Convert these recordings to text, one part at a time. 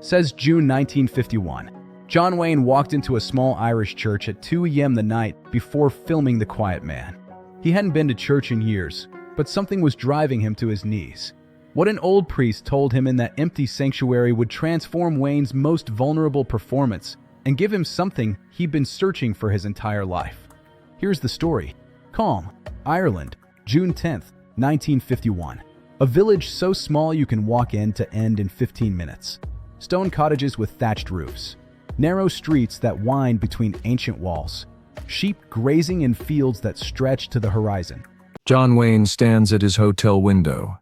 Says June 1951. John Wayne walked into a small Irish church at 2 a.m. the night before filming The Quiet Man. He hadn't been to church in years, but something was driving him to his knees. What an old priest told him in that empty sanctuary would transform Wayne's most vulnerable performance and give him something he'd been searching for his entire life. Here's the story. Calm, Ireland, June 10th, 1951. A village so small you can walk in to end in 15 minutes. Stone cottages with thatched roofs. Narrow streets that wind between ancient walls. Sheep grazing in fields that stretch to the horizon. John Wayne stands at his hotel window.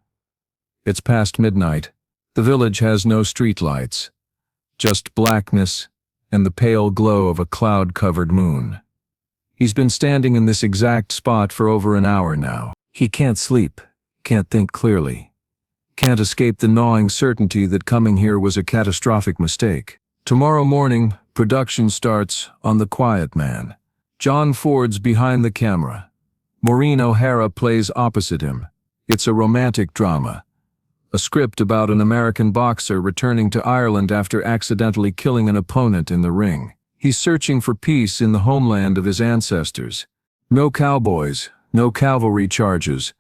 It's past midnight. The village has no streetlights, just blackness and the pale glow of a cloud-covered moon. He's been standing in this exact spot for over an hour now. He can't sleep, can't think clearly, can't escape the gnawing certainty that coming here was a catastrophic mistake. Tomorrow morning, production starts on The Quiet Man. John Ford's behind the camera. Maureen O'Hara plays opposite him. It's a romantic drama. A script about an American boxer returning to Ireland after accidentally killing an opponent in the ring. He's searching for peace in the homeland of his ancestors. No cowboys, no cavalry charges,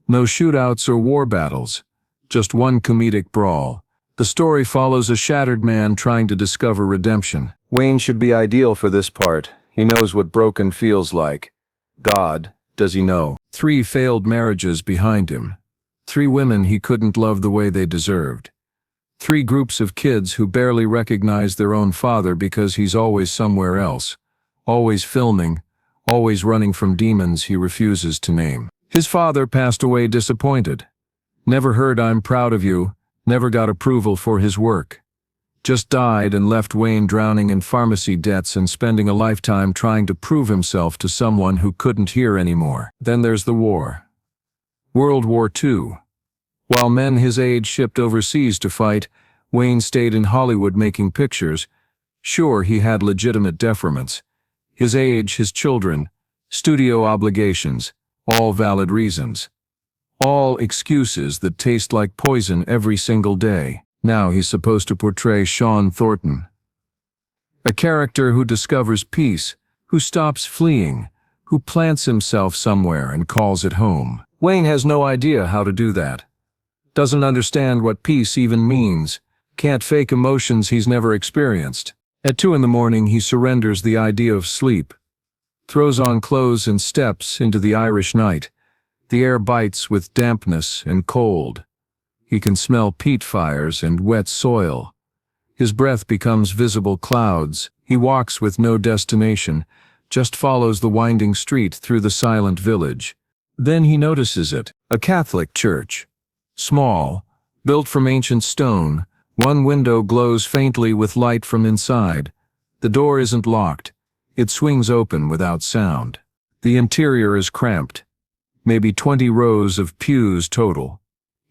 no shootouts or war battles. Just one comedic brawl. The story follows a shattered man trying to discover redemption. Wayne should be ideal for this part. He knows what broken feels like. God, does he know? 3 failed marriages behind him. 3 women he couldn't love the way they deserved. 3 groups of kids who barely recognize their own father because he's always somewhere else. Always filming, always running from demons he refuses to name. His father passed away disappointed. Never heard "I'm proud of you," never got approval for his work. Just died and left Wayne drowning in pharmacy debts and spending a lifetime trying to prove himself to someone who couldn't hear anymore. Then there's the war. World War II. While men his age shipped overseas to fight, Wayne stayed in Hollywood making pictures. Sure, he had legitimate deferments. His age, his children, studio obligations, all valid reasons. All excuses that taste like poison every single day. Now he's supposed to portray Sean Thornton. A character who discovers peace, who stops fleeing, who plants himself somewhere and calls it home. Wayne has no idea how to do that. Doesn't understand what peace even means. Can't fake emotions he's never experienced. At 2 in the morning he surrenders the idea of sleep. Throws on clothes and steps into the Irish night. The air bites with dampness and cold. He can smell peat fires and wet soil. His breath becomes visible clouds. He walks with no destination, just follows the winding street through the silent village. Then he notices it, a Catholic church. Small, built from ancient stone, one window glows faintly with light from inside. The door isn't locked. It swings open without sound. The interior is cramped. Maybe 20 rows of pews total.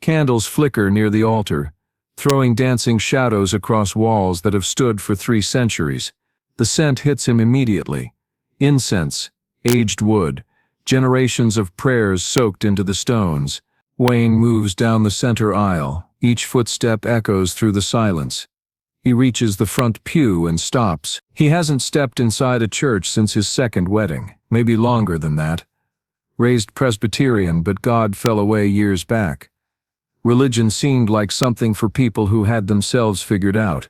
Candles flicker near the altar, throwing dancing shadows across walls that have stood for 3 centuries. The scent hits him immediately. Incense, aged wood, generations of prayers soaked into the stones. Wayne moves down the center aisle. Each footstep echoes through the silence. He reaches the front pew and stops. He hasn't stepped inside a church since his 2nd wedding, maybe longer than that. Raised Presbyterian, but God fell away years back. Religion seemed like something for people who had themselves figured out.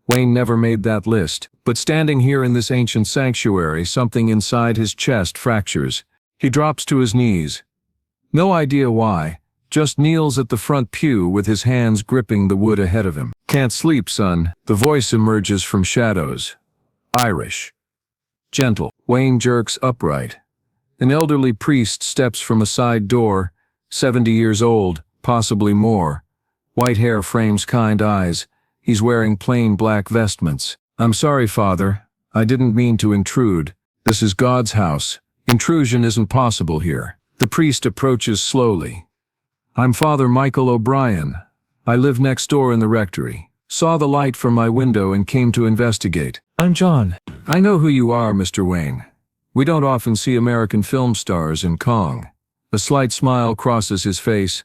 Wayne never made that list, but standing here in this ancient sanctuary, something inside his chest fractures. He drops to his knees. No idea why, just kneels at the front pew with his hands gripping the wood ahead of him. "Can't sleep, son." The voice emerges from shadows. Irish. Gentle. Wayne jerks upright. An elderly priest steps from a side door, 70 years old, possibly more. White hair frames kind eyes. He's wearing plain black vestments. "I'm sorry, Father. I didn't mean to intrude. This is God's house. Intrusion isn't possible here." The priest approaches slowly. "I'm Father Michael O'Brien. I live next door in the rectory. Saw the light from my window and came to investigate." "I'm John." "I know who you are, Mr. Wayne. We don't often see American film stars in Kong." A slight smile crosses his face.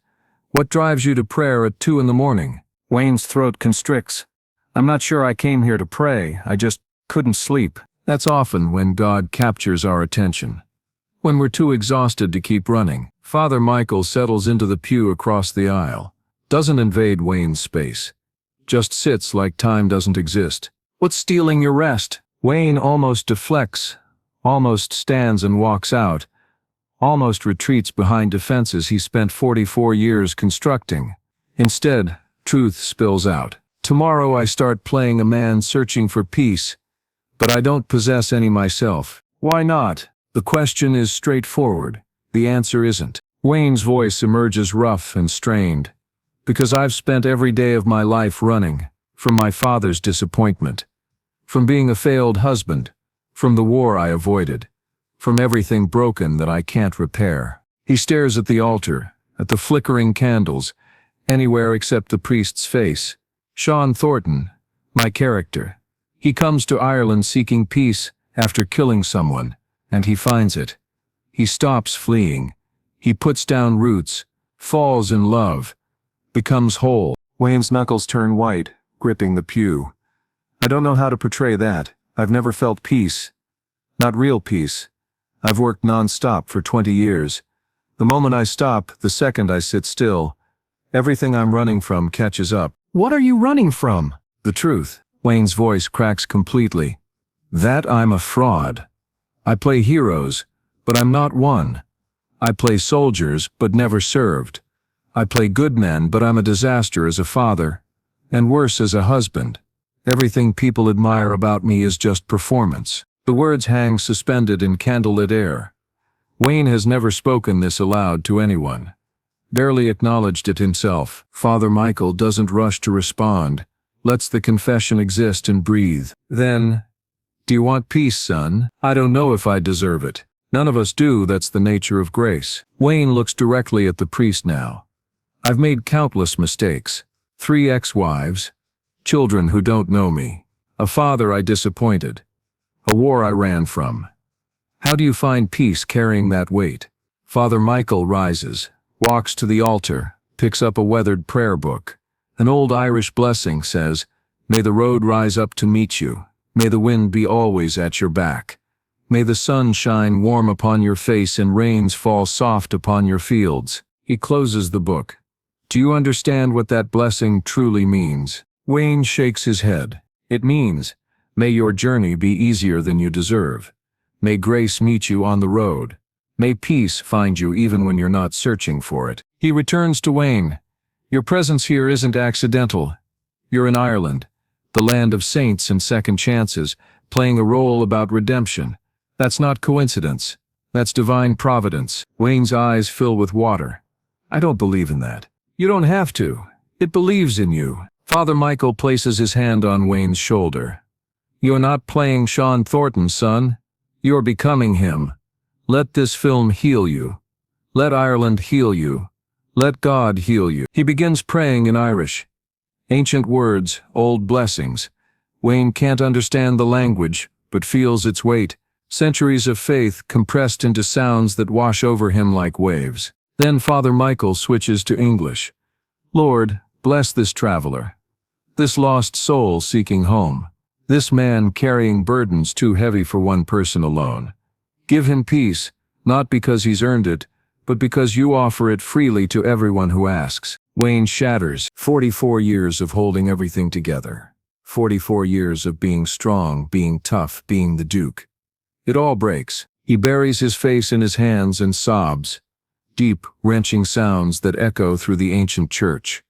"What drives you to prayer at 2 in the morning?" Wayne's throat constricts. I'm not sure I came here to pray, I just couldn't sleep. That's often when God captures our attention. When we're too exhausted to keep running, Father Michael settles into the pew across the aisle. Doesn't invade Wayne's space. Just sits like time doesn't exist. What's stealing your rest? Wayne almost deflects, almost stands and walks out, almost retreats behind defenses he spent 44 years constructing. Instead, truth spills out. Tomorrow I start playing a man searching for peace, but I don't possess any myself. Why not? The question is straightforward. The answer isn't. Wayne's voice emerges rough and strained. Because I've spent every day of my life running, from my father's disappointment, from being a failed husband, from the war I avoided, from everything broken that I can't repair. He stares at the altar, at the flickering candles, anywhere except the priest's face. Sean Thornton, my character. He comes to Ireland seeking peace after killing someone, and he finds it. He stops fleeing. He puts down roots, falls in love, becomes whole. Wayne's knuckles turn white, gripping the pew. I don't know how to portray that. I've never felt peace. Not real peace. I've worked non-stop for 20 years. The moment I stop, the second I sit still, everything I'm running from catches up. What are you running from? The truth. Wayne's voice cracks completely. That I'm a fraud. I play heroes, but I'm not one. I play soldiers, but never served. I play good men, but I'm a disaster as a father, and worse as a husband. Everything people admire about me is just performance. The words hang suspended in candlelit air. Wayne has never spoken this aloud to anyone. Barely acknowledged it himself. Father Michael doesn't rush to respond, lets the confession exist and breathe. Then, do you want peace, son? I don't know if I deserve it. None of us do, that's the nature of grace. Wayne looks directly at the priest now. I've made countless mistakes. 3 ex-wives, children who don't know me, a father I disappointed, a war I ran from. How do you find peace carrying that weight? Father Michael rises, walks to the altar, picks up a weathered prayer book. An old Irish blessing says, "May the road rise up to meet you. May the wind be always at your back. May the sun shine warm upon your face and rains fall soft upon your fields." He closes the book. Do you understand what that blessing truly means? Wayne shakes his head. It means, may your journey be easier than you deserve. May grace meet you on the road. May peace find you even when you're not searching for it. He returns to Wayne. Your presence here isn't accidental. You're in Ireland, the land of saints and second chances, playing a role about redemption. That's not coincidence. That's divine providence. Wayne's eyes fill with water. I don't believe in that. You don't have to. It believes in you. Father Michael places his hand on Wayne's shoulder. You're not playing Sean Thornton, son. You're becoming him. Let this film heal you. Let Ireland heal you. Let God heal you. He begins praying in Irish. Ancient words, old blessings. Wayne can't understand the language, but feels its weight. Centuries of faith compressed into sounds that wash over him like waves. Then Father Michael switches to English. Lord, bless this traveler. This lost soul seeking home. This man carrying burdens too heavy for one person alone. Give him peace, not because he's earned it, but because you offer it freely to everyone who asks. Wayne shatters. 44 years of holding everything together. 44 years of being strong, being tough, being the Duke. It all breaks. He buries his face in his hands and sobs. Deep, wrenching sounds that echo through the ancient church.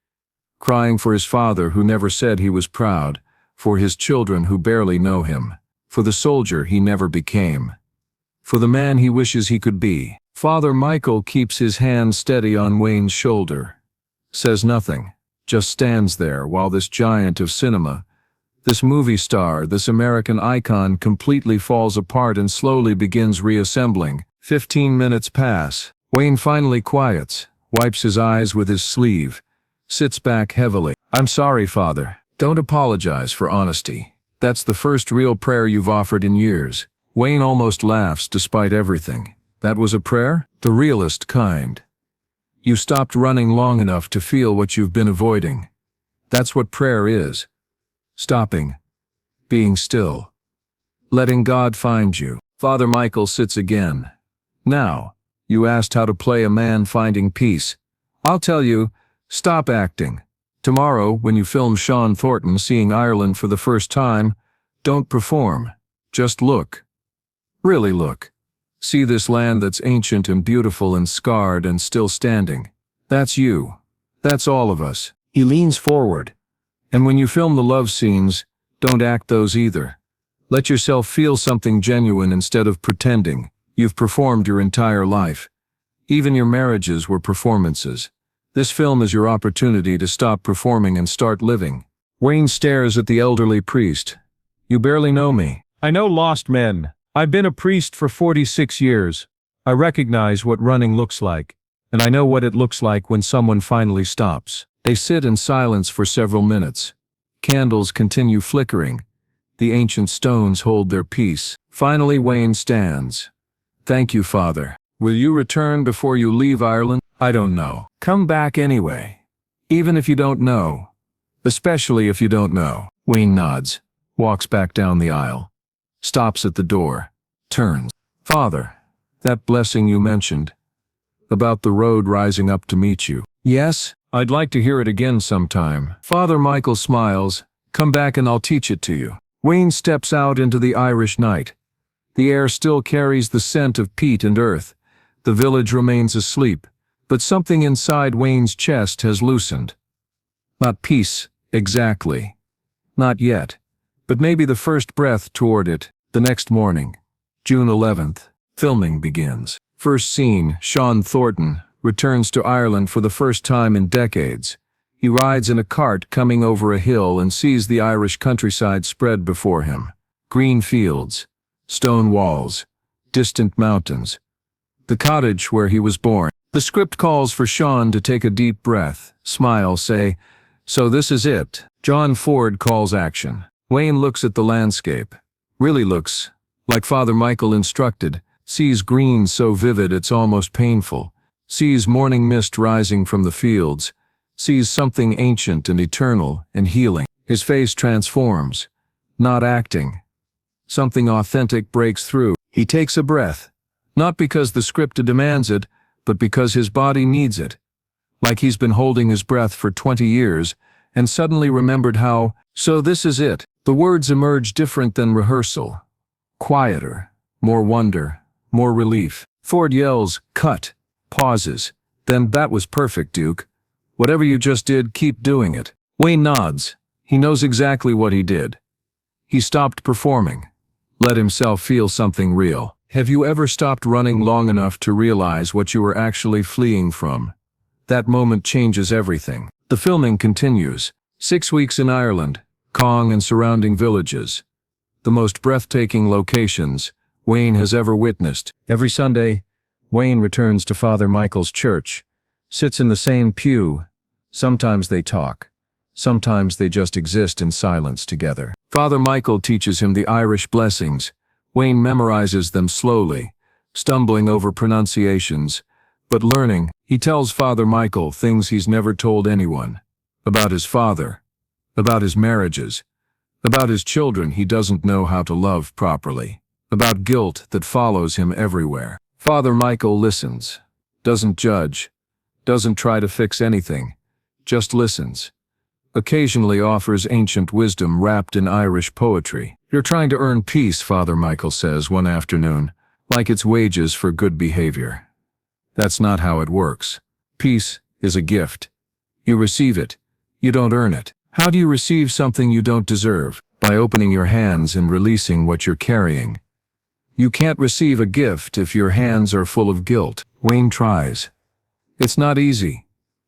Crying for his father who never said he was proud, for his children who barely know him, for the soldier he never became, for the man he wishes he could be. Father Michael keeps his hand steady on Wayne's shoulder, says nothing, just stands there while this giant of cinema, this movie star, this American icon completely falls apart and slowly begins reassembling. 15 minutes pass. Wayne finally quiets, wipes his eyes with his sleeve, sits back heavily. I'm sorry, Father. Don't apologize for honesty. That's the first real prayer you've offered in years. Wayne almost laughs despite everything. That was a prayer? The realest kind. You stopped running long enough to feel what you've been avoiding. That's what prayer is. stopping, being still, letting God find you. Father Michael sits again. Now, you asked how to play a man finding peace. I'll tell you, stop acting. Tomorrow, when you film Sean Thornton seeing Ireland for the first time, don't perform. Just look. Really look. See this land that's ancient and beautiful and scarred and still standing. That's you. That's all of us. He leans forward. And when you film the love scenes, don't act those either. Let yourself feel something genuine instead of pretending. You've performed your entire life. Even your marriages were performances. This film is your opportunity to stop performing and start living. Wayne stares at the elderly priest. You barely know me. I know lost men. I've been a priest for 46 years. I recognize what running looks like, and I know what it looks like when someone finally stops. They sit in silence for several minutes. Candles continue flickering. The ancient stones hold their peace. Finally, Wayne stands. Thank you, Father. Will you return before you leave Ireland? I don't know. Come back anyway. Even if you don't know. Especially if you don't know. Wayne nods, walks back down the aisle, stops at the door, turns. Father, that blessing you mentioned, about the road rising up to meet you. Yes, I'd like to hear it again sometime. Father Michael smiles. Come back and I'll teach it to you. Wayne steps out into the Irish night. The air still carries the scent of peat and earth. The village remains asleep, but something inside Wayne's chest has loosened. Not peace, exactly. Not yet, but maybe the first breath toward it. The next morning, June 11th, filming begins. First scene, Sean Thornton returns to Ireland for the first time in decades. He rides in a cart coming over a hill and sees the Irish countryside spread before him. Green fields, stone walls, distant mountains. The cottage where he was born. The script calls for Sean to take a deep breath, smile, say, "So this is it." John Ford calls action. Wayne looks at the landscape. Really looks, like Father Michael instructed, sees green so vivid it's almost painful, sees morning mist rising from the fields, sees something ancient and eternal and healing. His face transforms. Not acting. Something authentic breaks through. He takes a breath. Not because the script demands it, but because his body needs it. Like he's been holding his breath for 20 years, and suddenly remembered how, so this is it. The words emerge different than rehearsal. Quieter, more wonder, more relief. Ford yells, "Cut," pauses. Then, "That was perfect, Duke. Whatever you just did, keep doing it." Wayne nods. He knows exactly what he did. He stopped performing. Let himself feel something real. Have you ever stopped running long enough to realize what you were actually fleeing from? That moment changes everything. The filming continues. 6 weeks in Ireland, Cong and surrounding villages. The most breathtaking locations Wayne has ever witnessed. Every Sunday, Wayne returns to Father Michael's church, sits in the same pew. Sometimes they talk. Sometimes they just exist in silence together. Father Michael teaches him the Irish blessings. Wayne memorizes them slowly, stumbling over pronunciations, but learning. He tells Father Michael things he's never told anyone. About his father, about his marriages, about his children he doesn't know how to love properly, about guilt that follows him everywhere. Father Michael listens, doesn't judge, doesn't try to fix anything, just listens. Occasionally offers ancient wisdom wrapped in Irish poetry. "You're trying to earn peace," Father Michael says one afternoon, "like it's wages for good behavior. That's not how it works. Peace is a gift. You receive it. You don't earn it. How do you receive something you don't deserve? By opening your hands and releasing what you're carrying. You can't receive a gift if your hands are full of guilt." Wayne tries. It's not easy.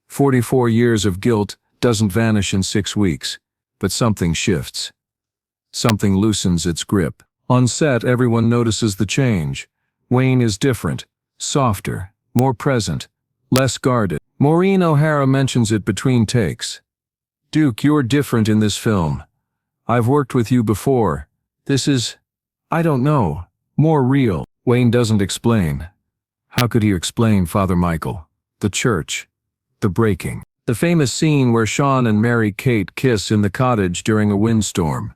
44 years of guilt doesn't vanish in 6 weeks, but something shifts. Something loosens its grip. On set, everyone notices the change. Wayne is different, softer, more present, less guarded. Maureen O'Hara mentions it between takes. "Duke, you're different in this film. I've worked with you before. This is, I don't know, more real." Wayne doesn't explain. How could he explain Father Michael? The church. The breaking. The famous scene where Sean and Mary Kate kiss in the cottage during a windstorm.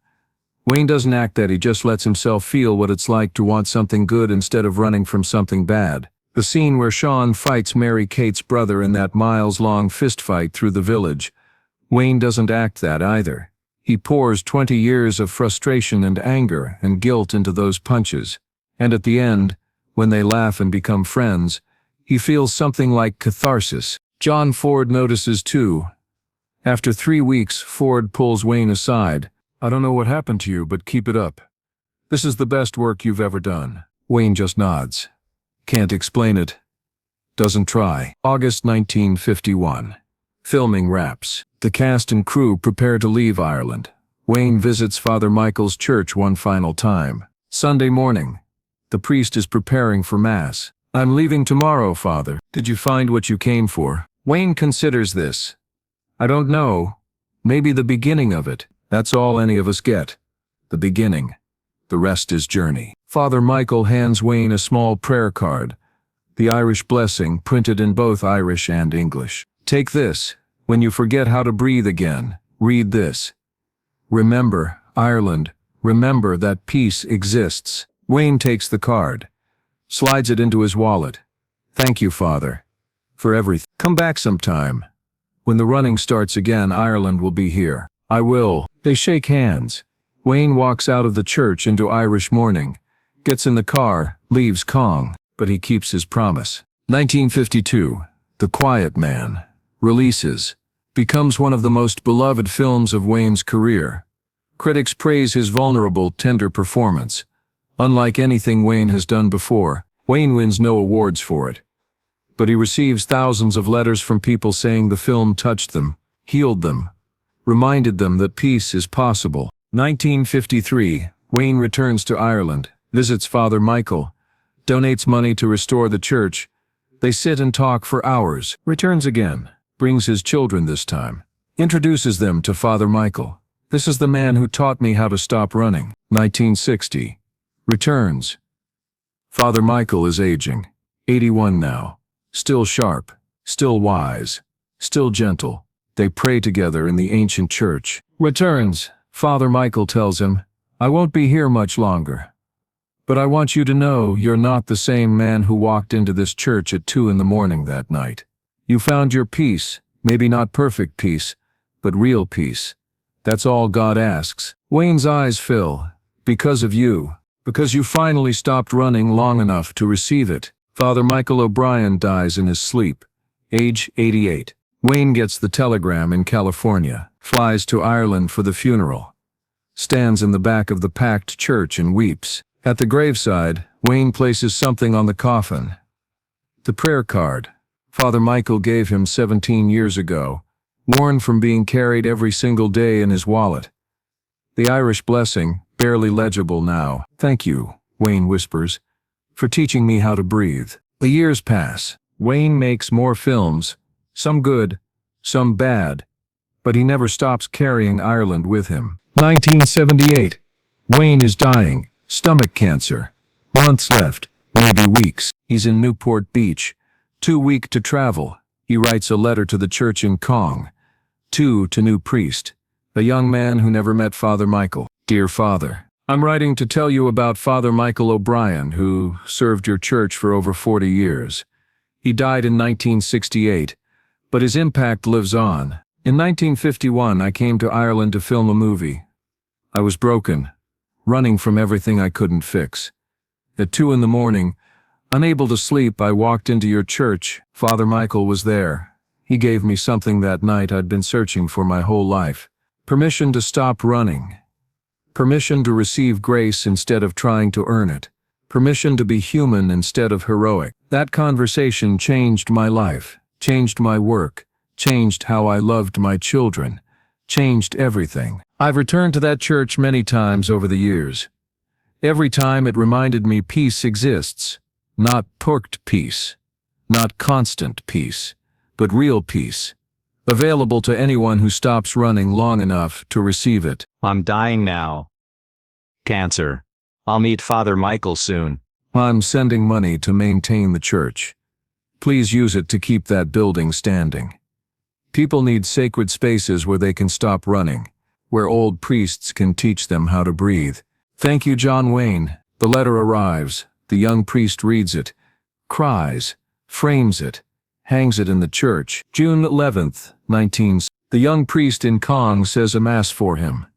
Wayne doesn't act that, he just lets himself feel what it's like to want something good instead of running from something bad. The scene where Sean fights Mary Kate's brother in that miles-long fistfight through the village. Wayne doesn't act that either. He pours 20 years of frustration and anger and guilt into those punches. And at the end, when they laugh and become friends, he feels something like catharsis. John Ford notices too. After 3 weeks, Ford pulls Wayne aside. "I don't know what happened to you, but keep it up. This is the best work you've ever done." Wayne just nods. Can't explain it. Doesn't try. August 1951. Filming wraps. The cast and crew prepare to leave Ireland. Wayne visits Father Michael's church one final time. Sunday morning. The priest is preparing for Mass. "I'm leaving tomorrow, Father. Did you find what you came for?" Wayne considers this. "I don't know. Maybe the beginning of it. That's all any of us get. The beginning. The rest is journey." Father Michael hands Wayne a small prayer card. The Irish blessing printed in both Irish and English. "Take this. When you forget how to breathe again, read this. Remember, Ireland, remember that peace exists." Wayne takes the card, slides it into his wallet. "Thank you, Father, for everything. Come back sometime. When the running starts again, Ireland will be here." "I will." They shake hands. Wayne walks out of the church into Irish mourning, gets in the car, leaves Kong, but he keeps his promise. 1952, The Quiet Man, releases, becomes one of the most beloved films of Wayne's career. Critics praise his vulnerable, tender performance. Unlike anything Wayne has done before, Wayne wins no awards for it. But he receives thousands of letters from people saying the film touched them, healed them, reminded them that peace is possible. 1953, Wayne returns to Ireland, visits Father Michael, donates money to restore the church. They sit and talk for hours. Returns again, brings his children this time, introduces them to Father Michael. "This is the man who taught me how to stop running." 1960, returns. Father Michael is aging, 81 now, still sharp, still wise, still gentle. They pray together in the ancient church. Returns. Father Michael tells him, "I won't be here much longer. But I want you to know you're not the same man who walked into this church at 2 a.m. that night. You found your peace, maybe not perfect peace, but real peace. That's all God asks." Wayne's eyes fill. "Because of you. Because you finally stopped running long enough to receive it." Father Michael O'Brien dies in his sleep, age 88. Wayne gets the telegram in California, flies to Ireland for the funeral, stands in the back of the packed church and weeps. At the graveside, Wayne places something on the coffin. The prayer card Father Michael gave him 17 years ago, worn from being carried every single day in his wallet. The Irish blessing, barely legible now. "Thank you," Wayne whispers, "for teaching me how to breathe." The years pass. Wayne makes more films, some good, some bad, but he never stops carrying Ireland with him. 1978. Wayne is dying, stomach cancer. Months left, maybe weeks. He's in Newport Beach, too weak to travel. He writes a letter to the church in Kong, to new priest, a young man who never met Father Michael. "Dear Father, I'm writing to tell you about Father Michael O'Brien, who served your church for over 40 years. He died in 1968, but his impact lives on. In 1951, I came to Ireland to film a movie. I was broken, running from everything I couldn't fix. At 2 a.m, unable to sleep, I walked into your church. Father Michael was there. He gave me something that night I'd been searching for my whole life. Permission to stop running. Permission to receive grace instead of trying to earn it. Permission to be human instead of heroic. That conversation changed my life, changed my work, changed how I loved my children, changed everything. I've returned to that church many times over the years. Every time it reminded me peace exists. Not perked peace, not constant peace, but real peace, available to anyone who stops running long enough to receive it." "I'm dying now. Cancer. I'll meet Father Michael soon." "I'm sending money to maintain the church. Please use it to keep that building standing. People need sacred spaces where they can stop running, where old priests can teach them how to breathe. Thank you, John Wayne. The letter arrives. The young priest reads it, cries, frames it, hangs it in the church. June 11th, 19. The young priest in Kong says a mass for him.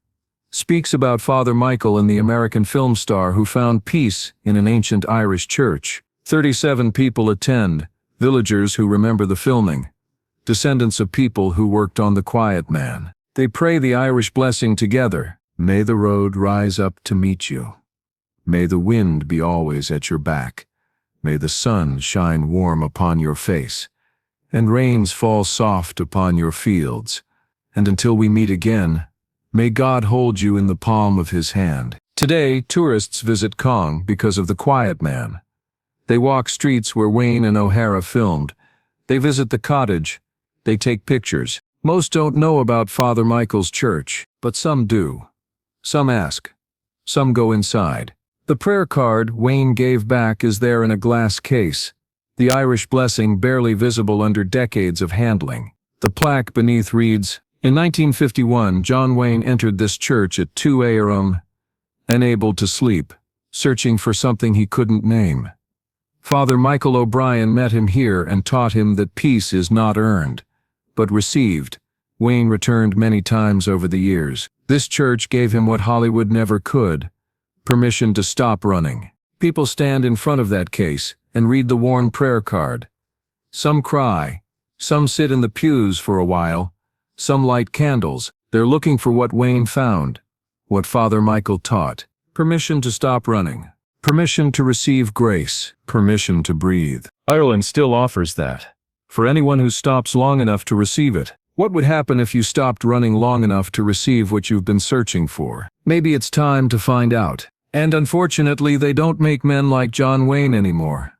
Speaks about Father Michael and the American film star who found peace in an ancient Irish church. 37 people attend, villagers who remember the filming, descendants of people who worked on The Quiet Man. They pray the Irish blessing together. May the road rise up to meet you. May the wind be always at your back. May the sun shine warm upon your face, and rains fall soft upon your fields. And until we meet again, may God hold you in the palm of his hand. Today, tourists visit Kong because of The Quiet Man. They walk streets where Wayne and O'Hara filmed. They visit the cottage. They take pictures. Most don't know about Father Michael's church, but some do. Some ask. Some go inside. The prayer card Wayne gave back is there in a glass case, the Irish blessing barely visible under decades of handling. The plaque beneath reads, "In 1951, John Wayne entered this church at 2 a.m., unable to sleep, searching for something he couldn't name. Father Michael O'Brien met him here and taught him that peace is not earned, but received." Wayne returned many times over the years. This church gave him what Hollywood never could: permission to stop running. People stand in front of that case and read the worn prayer card. Some cry. Some sit in the pews for a while. Some light candles. They're looking for what Wayne found, what Father Michael taught. Permission to stop running. Permission to receive grace. Permission to breathe. Ireland still offers that, for anyone who stops long enough to receive it. What would happen if you stopped running long enough to receive what you've been searching for? Maybe it's time to find out. And unfortunately, they don't make men like John Wayne anymore.